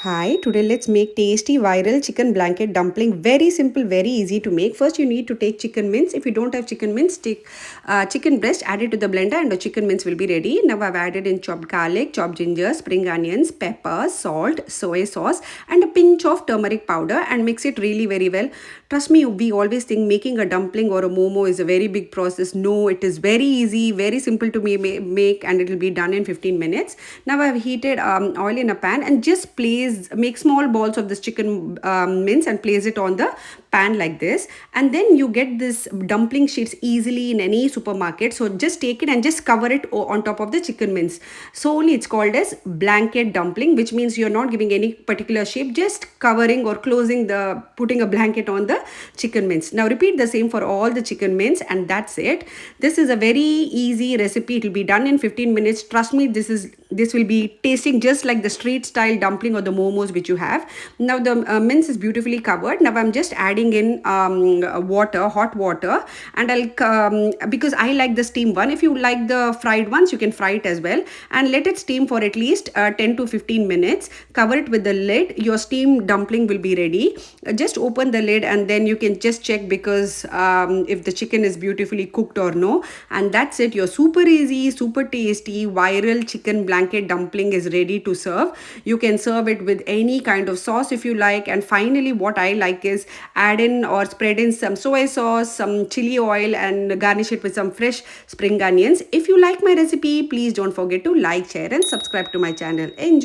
Hi, today let's make tasty viral chicken blanket dumpling. Very simple, very easy to make. First, you need to take chicken mince. If you don't have chicken mince, take chicken breast, add it to the blender, and the chicken mince will be ready. Now, I've added in chopped garlic, chopped ginger, spring onions, pepper, salt, soy sauce, and a pinch of turmeric powder, and mix it really very well. Trust me, we always think making a dumpling or a momo is a very big process. No, it is very easy, very simple to make, and it will be done in 15 minutes. Now, I've heated oil in a pan and just make small balls of this chicken mince and place it on the pan like this, and then you get this dumpling sheets easily in any supermarket. So just take it and just cover it on top of the chicken mince. So only it's called as blanket dumpling, which means you're not giving any particular shape, just covering or closing the putting a blanket on the chicken mince. Now repeat the same for all the chicken mince, and that's it. This is a very easy recipe. It will be done in 15 minutes. Trust me, this will be tasting just like the street style dumpling or the momos which you have. Now the mince is beautifully covered. Now I'm just adding in hot water, and because I like the steam one. If you like the fried ones, you can fry it as well, and let it steam for at least 10 to 15 minutes. Cover it with the lid. Your steamed dumpling will be ready. Just open the lid, and then you can just check because if the chicken is beautifully cooked or no. And that's it. Your super easy, super tasty viral chicken blanket dumpling is ready to serve. You can serve it with any kind of sauce if you like. And finally, what I like is add in or spread in some soy sauce, some chili oil, and garnish it with some fresh spring onions. If you like my recipe, please don't forget to like, share, and subscribe to my channel. Enjoy.